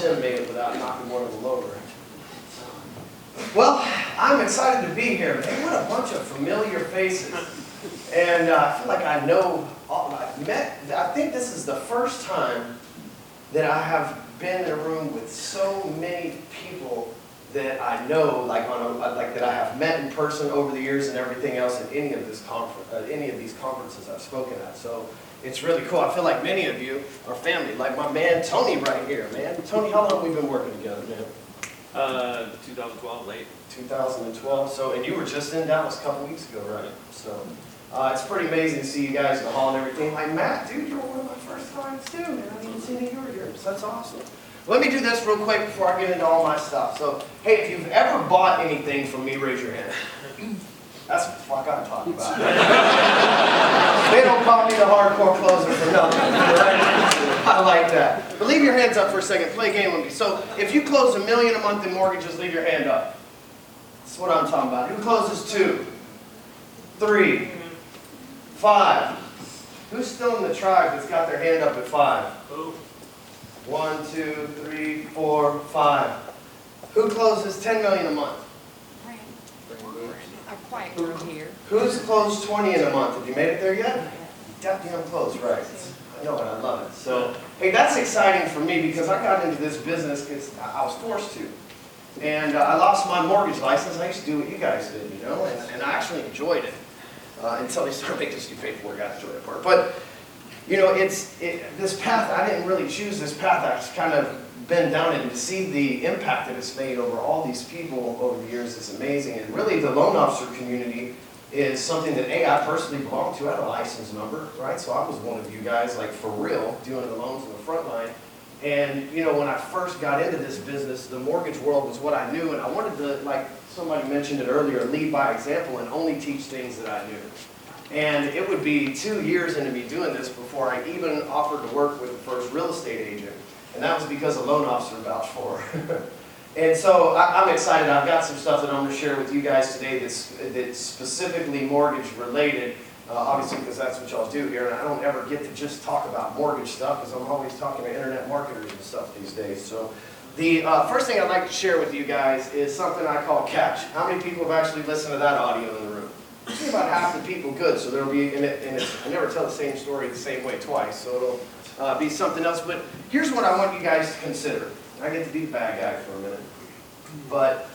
Tim made it without knocking one of them over. Well, I'm excited to be here, man. What a bunch of familiar faces. And I feel like I know, I think this is the first time that I have been in a room with so many people that I know, like that I have met in person over the years and everything else at any of these conferences I've spoken at. So it's really cool. I feel like many of you are family, like my man Tony right here, man. Tony, how long have we been working together, man? 2012, late. 2012. So, and you were just in Dallas a couple weeks ago, right? So, it's pretty amazing to see you guys in the hall and everything. Like, Matt, dude, you're one of my first clients too, man. I didn't even see that you were here. So that's awesome. Let me do this real quick before I get into all my stuff. So, hey, if you've ever bought anything from me, raise your hand. That's what the fuck I'm talking about. They don't call me the hardcore closer for nothing. Right? I like that. But leave your hands up for a second. Play a game with me. So, if you close $1 million a month in mortgages, leave your hand up. That's what I'm talking about. Who closes 2, 3, 5? Who's still in the tribe that's got their hand up at 5? Who? 1, 2, 3, 4, 5. Who closes $10 million a month? Quite through here. Who's closed 20 in a month? Have you made it there yet? Definitely I'm close, right? I know it, I love it. So, hey, that's exciting for me because I got into this business because I was forced to. And I lost my mortgage license. I used to do what you guys did, you know, and I actually enjoyed it until they started making us do paperwork. I enjoyed that part. But, you know, this path, I didn't really choose this path. I just kind of been down it, and to see the impact that it's made over all these people over the years is amazing. And really the loan officer community is something that I personally belong to. I had a license number, right? So I was one of you guys, like for real, doing the loans in the front line. And you know, when I first got into this business, the mortgage world was what I knew, and I wanted to, like somebody mentioned it earlier, lead by example and only teach things that I knew. And it would be 2 years into me doing this before I even offered to work with the first real estate agent. And that was because a loan officer vouched for. And so I'm excited. I've got some stuff that I'm going to share with you guys today that's specifically mortgage related, obviously because that's what y'all do here. And I don't ever get to just talk about mortgage stuff because I'm always talking to internet marketers and stuff these days. So the first thing I'd like to share with you guys is something I call catch. How many people have actually listened to that audio in the room? See about half the people good, so there'll be, I never tell the same story the same way twice, so it'll be something else. But here's what I want you guys to consider. I get to be the bad guy for a minute. But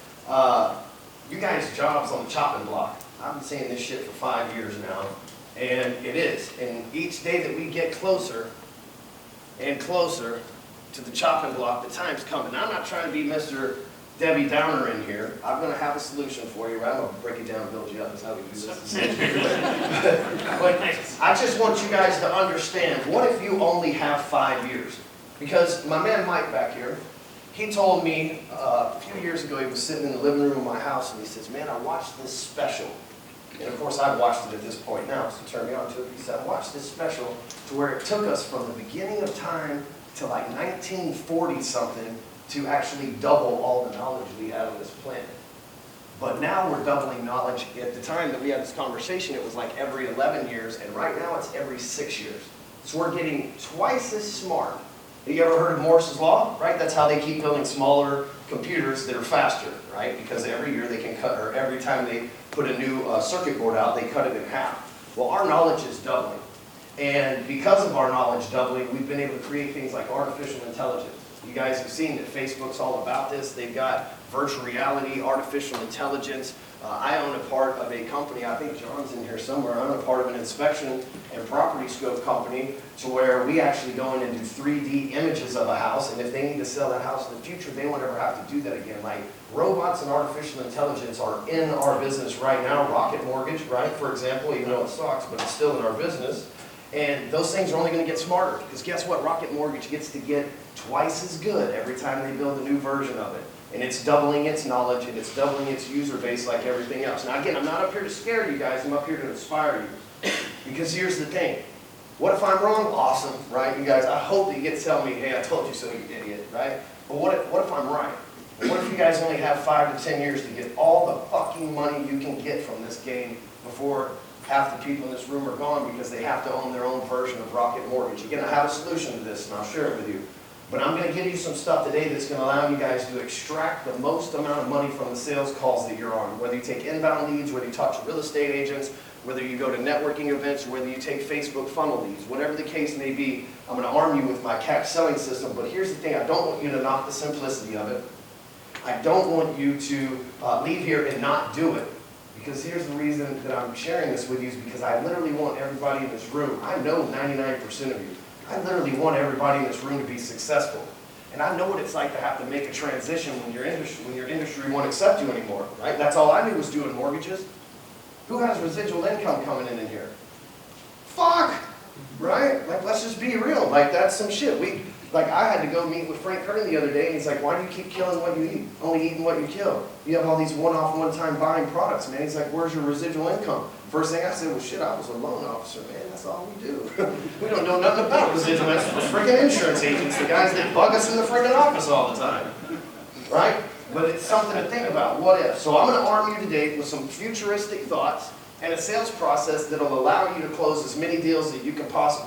you guys' job's on the chopping block. I've been saying this shit for 5 years now, and it is. And each day that we get closer and closer to the chopping block, the time's coming. Now, I'm not trying to be Mr. Debbie Downer in here. I'm going to have a solution for you. Right? I'm going to break it down and build you up. That's how we do this. But I just want you guys to understand, what if you only have 5 years? Because my man Mike back here, he told me a few years ago, he was sitting in the living room of my house, and he says, man, I watched this special. And of course, I've watched it at this point now, so turn me on to it. He said, I watched this special to where it took us from the beginning of time to like 1940-something to actually double all the knowledge we had on this planet. But now we're doubling knowledge. At the time that we had this conversation, it was like every 11 years, and right now it's every 6 years. So we're getting twice as smart. Have you ever heard of Morse's Law? Right? That's how they keep building smaller computers that are faster, right? Because every year they can cut, or every time they put a new circuit board out, they cut it in half. Well, our knowledge is doubling. And because of our knowledge doubling, we've been able to create things like artificial intelligence. You guys have seen that Facebook's all about this. They've got virtual reality, artificial intelligence. I own a part of a company, I think John's in here somewhere, I own a part of an inspection and property scope company to where we actually go in and do 3D images of a house, and if they need to sell that house in the future, they won't ever have to do that again. Like, robots and artificial intelligence are in our business right now. Rocket Mortgage, right, for example, even though it sucks, but it's still in our business. And those things are only going to get smarter, because guess what? Rocket Mortgage gets to get twice as good every time they build a new version of it. And it's doubling its knowledge, and it's doubling its user base like everything else. Now again, I'm not up here to scare you guys, I'm up here to inspire you. Because here's the thing. What if I'm wrong? Awesome, right? You guys, I hope that you get to tell me, hey, I told you so, you idiot, right? But what if I'm right? What if you guys only have 5 to 10 years to get all the fucking money you can get from this game before half the people in this room are gone because they have to own their own version of Rocket Mortgage? Again, I have a solution to this, and I'll share it with you. But I'm going to give you some stuff today that's going to allow you guys to extract the most amount of money from the sales calls that you're on. Whether you take inbound leads, whether you talk to real estate agents, whether you go to networking events, whether you take Facebook funnel leads, whatever the case may be, I'm going to arm you with my catch selling system. But here's the thing, I don't want you to knock the simplicity of it. I don't want you to leave here and not do it. Because here's the reason that I'm sharing this with you is because I literally want everybody in this room, I know 99% of you, I literally want everybody in this room to be successful. And I know what it's like to have to make a transition when your industry won't accept you anymore, right? That's all I knew was doing mortgages. Who has residual income coming in here? Fuck! Right? Like, let's just be real. Like, that's some shit. Like, I had to go meet with Frank Kern the other day, and he's like, why do you keep killing what you eat? Only eating what you kill. You have all these one-off, one-time buying products, man. He's like, where's your residual income? First thing I said was, shit, I was a loan officer, man. That's all we do. We don't know nothing about residual. That's for freaking insurance agents, the guys that bug us in the freaking office all the time. Right? But it's something to think about. What if? So I'm going to arm you today with some futuristic thoughts and a sales process that will allow you to close as many deals that you can possibly